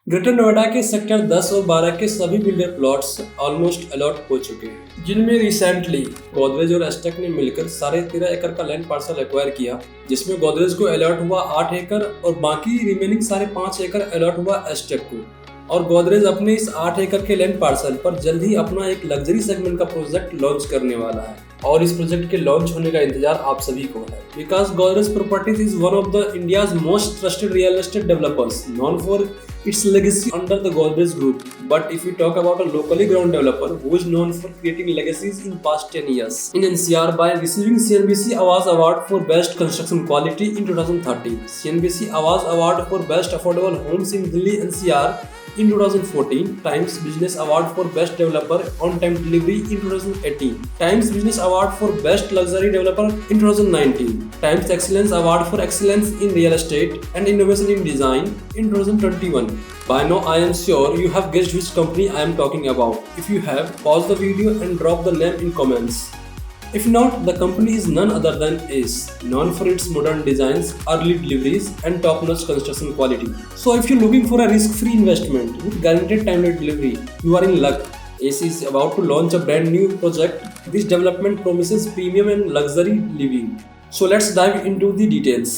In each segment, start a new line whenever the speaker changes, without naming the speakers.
Greater Noida के sector 10 और 12 के सभी बिल्डर प्लॉट्स ऑलमोस्ट अलॉट हो चुके हैं, जिनमें रिसेंटली गोदरेज और एस्टेक ने मिलकर 13.5 एकड़ का लैंड पार्सल एक्वायर किया, जिसमें गोदरेज को अलॉट हुआ 8 एकड़ और बाकी रिमेनिंग 5.5 एकड़ अलॉट हुआ एस्टेक को। और गोदरेज अपने इस 8 एकड़ के लैंड पार्सल पर जल्द ही अपना एक लग्जरी सेगमेंट का प्रोजेक्ट लॉन्च करने वाला है और इस प्रोजेक्ट के लॉन्च होने का इंतजार आप सभी को है, because Godrej properties is one of the India's most trusted real estate developers known for its legacy under the Godrej Group. But if we talk about a locally ground developer who is known for creating legacies in past 10 years in NCR by receiving CNBC Awards Award for Best Construction Quality in 2013, CNBC Awards Award for Best Affordable Homes in Delhi NCR in 2014, Times Business Award for Best Developer on Time Delivery in 2018, Times Business Award for Best Luxury Developer in 2019, Times Excellence Award for Excellence in Real Estate and Innovation in Design in 2021. By now I am sure you have guessed which company I am talking about. If you have, pause the video and drop the name in comments. If not, the company is none other than ACE, known for its modern designs, early deliveries, and top-notch construction quality. So if you're looking for a risk-free investment with guaranteed timely delivery, you are in luck. ACE is about to launch a brand new project. This development promises premium and luxury living. So let's dive into the details.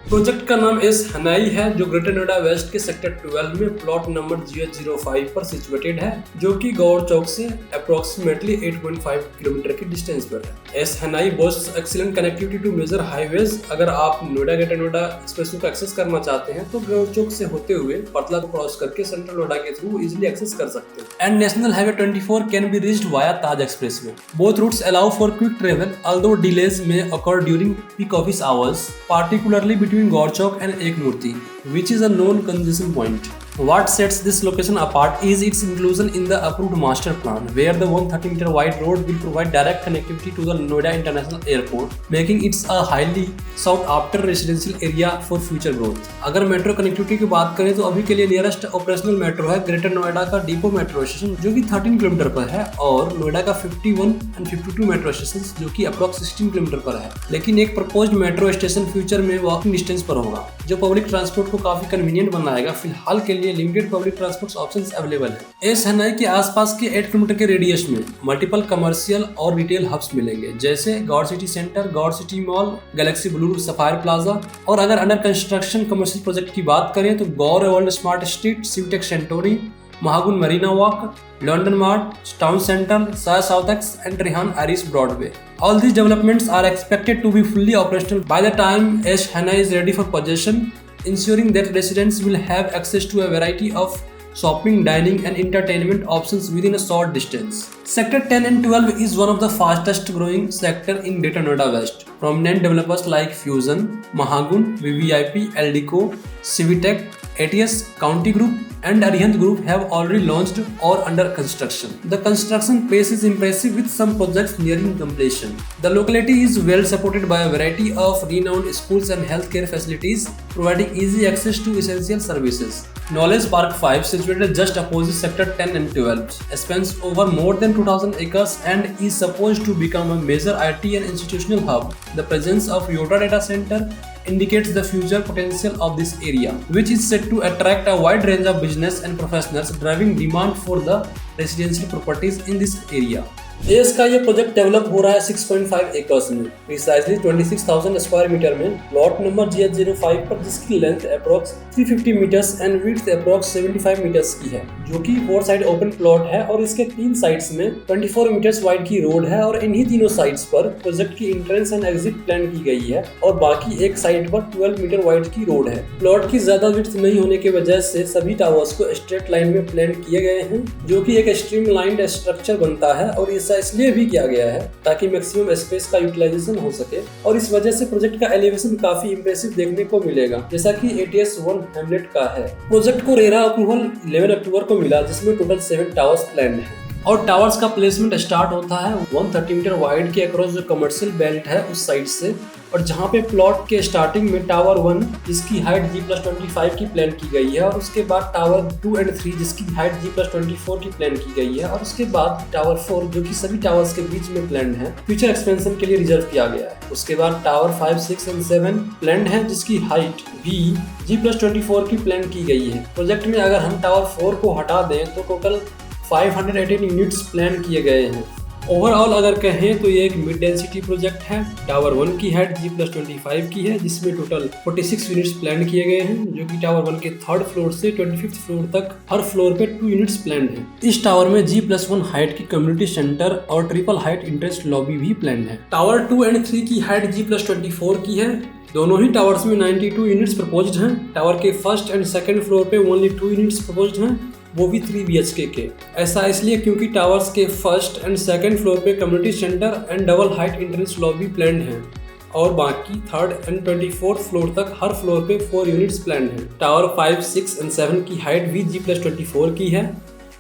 Project का नाम S Hanoi है, जो greater Noida waste के sector 12 में plot number 005 पर situated है, जो कि गौर चौक से अप्रोक्सीमेटली 8.5 किलोमीटर की डिस्टेंस पर है। S Hanei boasts excellent connectivity to major highways. अगर आप नोएडा ग्रेटर नोएडा एक्सप्रेसवे को एक्सेस करना चाहते हैं तो गौर चौक से होते हुए पतला को क्रॉस करके सेंट्रल नोएडा के थ्रू इजिली एक्सेस कर सकते हैं। And national highway 24 can be reached via Taj expressway. Both routes allow for quick travel, although delays may occur during peak office hours, particularly between Gorchok and Ekmurti, which is a known congestion point. What sets this location apart is its inclusion in the approved master plan, where the 130-meter wide road will provide direct connectivity to the Noida International Airport, making it a highly sought after residential area for future growth. अगर metro connectivity की बात करें तो अभी के लिए nearest operational metro है greater Noida का डिपो मेट्रो स्टेशन, जो कि 13 किलोमीटर पर है, और नोएडा का 51 एंड 52 मेट्रो स्टेशन, जो कि अप्रॉक्स 16 किलोमीटर पर है। लेकिन एक प्रपोज्ड मेट्रो स्टेशन फ्यूचर में वॉकिंग डिस्टेंस पर होगा, जो पब्लिक ट्रांसपोर्ट को काफी कन्वीनियंट बनाएगा। फिलहाल के लिए limited public transport options available है। एस हनाई के आसपास के 8 किलोमीटर के रेडियस में मल्टीपल कमर्शियल और रिटेल हब्स मिलेंगे, जैसे Gaur city centre, Gaur city mall, galaxy blue, sapphire plaza. और अगर अंडर कंस्ट्रक्शन कमर्शियल प्रोजेक्ट की बात करें तो Gaur world smart street, Civitech सेंटोरी, Mahagun marina walk, London mart, town centre, Saya south X and Rehan Iris Broadway. All these developments are expected to be fully operational by the time Esh Hanaui is ready for possession, ensuring that residents will have access to a variety of shopping, dining and entertainment options within a short distance. Sector 10 and 12 is one of the fastest growing sector in Greater Noida West. Prominent developers like Fusion, Mahagun, VVIP, Eldico, Civitec, ATS, County Group and Arihant Group have already launched or under construction. The construction pace is impressive with some projects nearing completion. The locality is well supported by a variety of renowned schools and healthcare facilities, providing easy access to essential services. Knowledge Park 5, situated just opposite Sector 10 and 12, spans over more than 2,000 acres and is supposed to become a major IT and institutional hub. The presence of Yotta Data Center indicates the future potential of this area, which is set to attract a wide range of business and professionals, driving demand for the residential properties in this area. S का ये project develop हो रहा है 6.5 acres में, precisely 26,000 square metre में, plot number 005 पर, जिसकी length approx 350 metres and width approx 75 metres की है, जो कि 4 साइड ओपन प्लॉट है और इसके 3 साइड्स में 24 मीटर्स वाइड की रोड है और इन्हीं तीनों साइड्स पर प्रोजेक्ट की एंट्रेंस एंड एग्जिट प्लान की गई है और बाकी एक साइड पर 12 मीटर वाइड की रोड है। प्लॉट की ज्यादा विड्थ नहीं होने की वजह से सभी टावर्स को स्ट्रेट लाइन में प्लान किए गए हैं, जो कि एक स्ट्रीमलाइंड स्ट्रक्चर बनता है और ऐसा इसलिए भी किया गया है ताकि मैक्सिमम स्पेस का यूटिलाइजेशन हो सके और इस वजह से प्रोजेक्ट का एलिवेशन काफी इंप्रेसिव देखने को मिलेगा, जैसा कि ATS 1 हैमलेट का है। प्रोजेक्ट को रेरा अप्रूवल 11 अक्टूबर को मिला, जिसमें टोटल 7 टावर्स प्लान है। और टावर्स का प्लेसमेंट स्टार्ट होता है 130 मीटर वाइड के अक्रॉस जो कमर्शियल बेल्ट है उस साइड से, और जहाँ पे प्लॉट के स्टार्टिंग में टावर 1 जिसकी हाइट G+25 की प्लान की गई है, और उसके बाद टावर 2 और 3 जिसकी हाइट G+24 की प्लान की गई है, और उसके बाद टावर 4 जो कि सभी टावर्स के बीच में प्लान है, फ्यूचर एक्सपेंशन के लिए रिजर्व किया गया है। उसके बाद टावर 5, 6 और 7 प्लान है जिसकी हाइट भी G+24 की प्लान की गई है। प्रोजेक्ट में अगर हम टावर 4 को हटा दें तो टोटल 518 यूनिट्स प्लान किए गए हैं। ओवरऑल अगर कहें तो ये एक मिड डेंसिटी प्रोजेक्ट है। टावर 1 की हाइट G+25 की है जिसमें टोटल 46 यूनिट्स प्लान किए गए हैं, जो कि टावर 1 के 3rd फ्लोर से 25th फ्लोर तक हर फ्लोर पे 2 यूनिट्स प्लान है। इस टावर में G+1 हाइट की कम्युनिटी सेंटर और ट्रिपल हाइट इंटरेस्ट लॉबी भी प्लान है। टावर 2 और 3 की हाइट G+24 की है। दोनों ही टावर्स में 92 यूनिट्स प्रपोज्ड हैं। टावर के 1st और 2nd फ्लोर पे ओनली 2 यूनिट्स प्रपोज्ड हैं, वो भी 3 BHK के। ऐसा इसलिए क्योंकि टावर्स के 1st और 2nd फ्लोर पे community centre and double height interest lobby planned है, और बाकी 3rd और 24th फ्लोर तक हर फ्लोर पे 4 यूनिट्स प्लान्ड है। टावर 5, 6 और 7 की हाइट भी G+24 की है।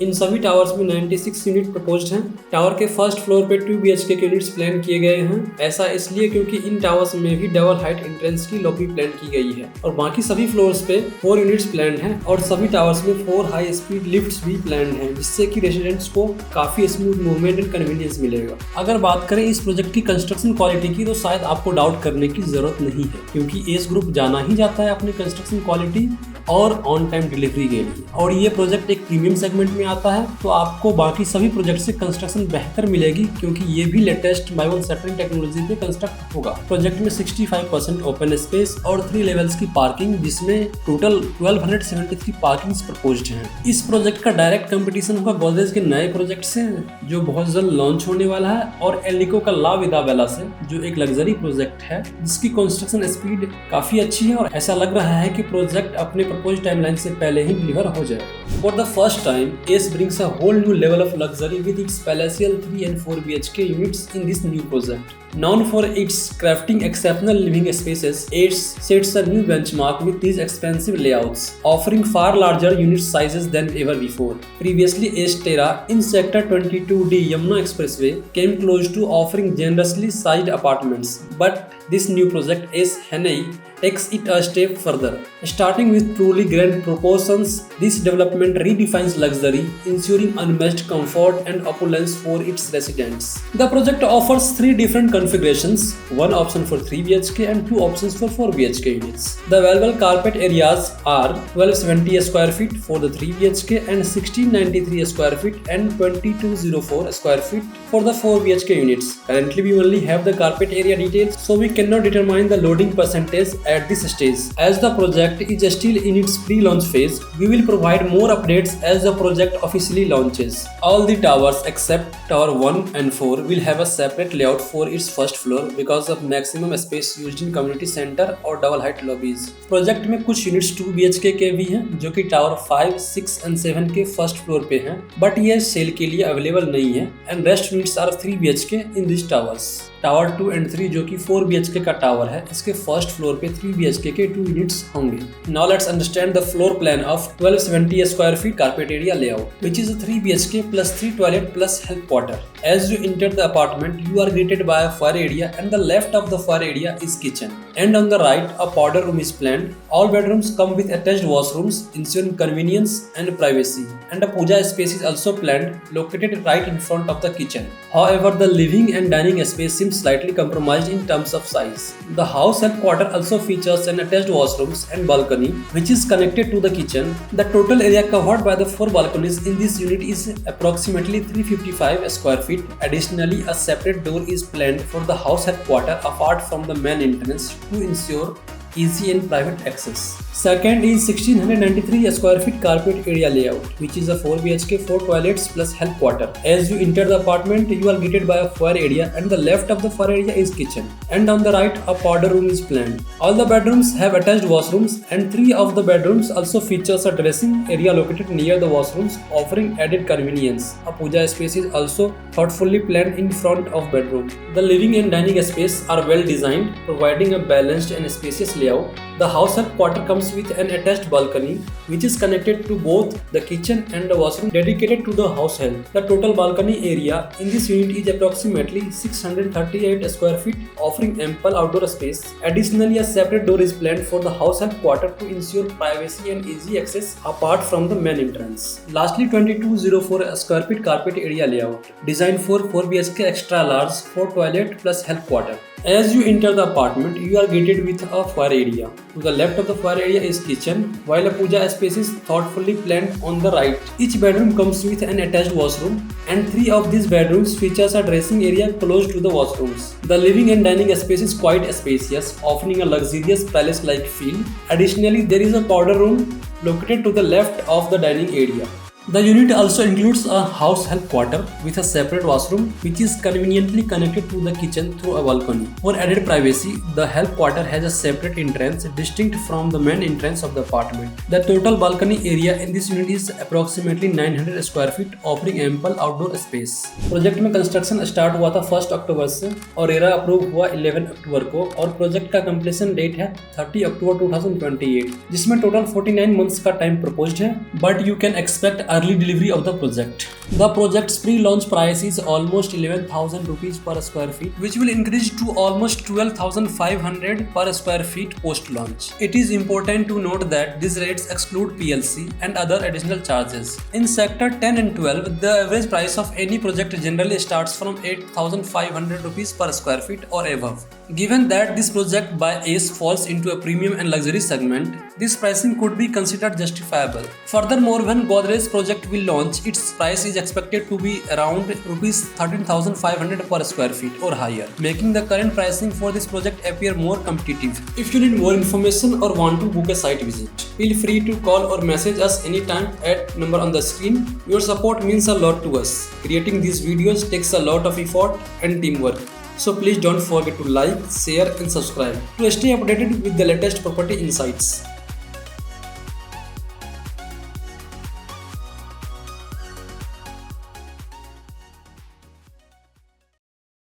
इन सभी टावर्स में 96 यूनिट प्रपोज्ड हैं। टावर के 1st फ्लोर पे 2 BHK के यूनिट्स प्लान किए गए हैं। ऐसा इसलिए क्योंकि इन टावर्स में भी डबल हाइट एंट्रेंस की लॉबी प्लान की गई है, और बाकी सभी फ्लोर्स पे 4 यूनिट्स प्लान हैं, और सभी टावर्स में 4 हाई स्पीड लिफ्ट्स भी प्लान हैं, जिससे कि रेजिडेंट्स को काफी स्मूथ मूवमेंट एंड कन्वीनियंस मिलेगा। अगर बात करें इस प्रोजेक्ट की कंस्ट्रक्शन क्वालिटी की, तो शायद आपको डाउट करने की जरूरत नहीं है, क्योंकि एस ग्रुप जाना ही जाता है अपनी कंस्ट्रक्शन क्वालिटी और ऑन टाइम डिलीवरी के लिए। और ये प्रोजेक्ट एक प्रीमियम सेगमेंट में आता है, तो आपको बाकी सभी प्रोजेक्ट से कंस्ट्रक्शन बेहतर मिलेगी, क्योंकि ये भी लेटेस्ट बाइवन शटरिंग टेक्नोलॉजी पे कंस्ट्रक्ट होगा। प्रोजेक्ट में 65% ओपन स्पेस और 3 लेवल्स की पार्किंग, जिसमें टोटल 1273 पार्किंग्स प्रपोज्ड हैं। इस प्रोजेक्ट का डायरेक्ट कंपटीशन होगा गोदरेज के नए प्रोजेक्ट से जो बहुत जल्द लॉन्च होने वाला है, और एलिको का ला विदा बेला से, जो एक लग्जरी प्रोजेक्ट है जिसकी कंस्ट्रक्शन स्पीड काफी अच्छी है, और ऐसा लग रहा है कि प्रोजेक्ट अपने proposed timeline से पहले ही डिलीवर हो जाए। For the first time, ACE brings a whole new level of luxury with its palatial 3 and 4 BHK units in this new project. Known for its crafting exceptional living spaces, ACE sets a new benchmark with these expansive layouts, offering far larger unit sizes than ever before. Previously, ACE Terra in Sector 22D Yamuna Expressway came close to offering generously sized apartments, but this new project, ACE Hanai, takes it a step further. Starting with truly grand proportions, this development redefines luxury, ensuring unmatched comfort and opulence for its residents. The project offers 3 different configurations, one option for 3 BHK and 2 options for 4 BHK units. The available carpet areas are 1270 square feet for the 3 BHK and 1693 square feet and 2204 square feet for the 4 BHK units. Currently, we only have the carpet area details, so we cannot determine the loading percentage at this stage. As the project is still in its pre-launch phase, we will provide more updates as the project officially launches. All the towers except Tower 1 and 4 will have a separate layout for its first floor because of maximum space used in community center और double height lobbies. Project में कुछ units 2 BHK के भी हैं, जो कि tower 5, 6 और 7 के फर्स्ट फ्लोर पे हैं, बट ये सेल के लिए अवेलेबल नहीं है, and rest units are 3 BHK in this towers. Tower 2 और 3 जो कि 4 BHK का टावर है, इसके फर्स्ट फ्लोर पे 3 BHK के 2 यूनिट्स होंगे। Now let's understand the floor plan of 1270 square feet carpet area layout, which is a 3 BHK plus 3 toilet plus health quarter. As you enter the apartment, you are greeted by a fire area, and the left of the fire area is kitchen. And on the right, a powder room is planned. All bedrooms come with attached washrooms, ensuring convenience and privacy. And a puja space is also planned, located right in front of the kitchen. However, the living and dining space seems slightly compromised in terms of size. The house headquarters also features an attached washrooms and balcony, which is connected to the kitchen. The total area covered by the 4 balconies in this unit is approximately 355 square feet. Additionally, a separate door is planned for the house headquarters apart from the main entrance to ensure easy and private access. Second is 1693 square feet carpet area layout, which is a 4 BHK 4 toilets plus health quarter. As you enter the apartment, you are greeted by a foyer area, and the left of the foyer area is kitchen, and on the right a powder room is planned. All the bedrooms have attached washrooms, and 3 of the bedrooms also features a dressing area located near the washrooms, offering added convenience. A puja space is also thoughtfully planned in front of bedroom. The living and dining space are well designed, providing a balanced and spacious layout, the house help quarter comes with an attached balcony which is connected to both the kitchen and the washroom dedicated to the house help. The total balcony area in this unit is approximately 638 square feet, offering ample outdoor space. Additionally, a separate door is planned for the house help quarter to ensure privacy and easy access apart from the main entrance. Lastly, 2204 square feet carpet area layout designed for 4 BHK extra large for toilet plus help quarter. As you enter the apartment, you are greeted with a foyer area. To the left of the foyer area is kitchen, while a puja space is thoughtfully planned on the right. Each bedroom comes with an attached washroom, and 3 of these bedrooms features a dressing area close to the washrooms. The living and dining space is quite spacious, offering a luxurious palace-like feel. Additionally, there is a powder room located to the left of the dining area. The unit also includes a house help quarter with a separate washroom which is conveniently connected to the kitchen through a balcony. For added privacy, the help quarter has a separate entrance distinct from the main entrance of the apartment. The total balcony area in this unit is approximately 900 square feet, offering ample outdoor space. Project में construction start हुआ था 1 अक्टूबर से और RERA approve हुआ 11 अक्टूबर को और project का completion date है 30 अक्टूबर 2028, जिसमें टोटल 49 मंथ्स का टाइम प्रपोज्ड है, but you can expect early delivery of the project. The project's pre-launch price is almost 11,000 rupees per square feet, which will increase to almost 12,500 per square feet post-launch. It is important to note that these rates exclude PLC and other additional charges. In sector 10 and 12, the average price of any project generally starts from 8,500 rupees per square feet or above. Given that this project by ACE falls into a premium and luxury segment, this pricing could be considered justifiable. Furthermore, when Godrej project will launch, its price is expected to be around rupees 13,500 per square feet or higher, making the current pricing for this project appear more competitive. If you need more information or want to book a site visit, feel free to call or message us anytime at number on the screen. Your support means a lot to us. Creating these videos takes a lot of effort and teamwork. So please don't forget to like, share and subscribe to stay updated with the latest property insights.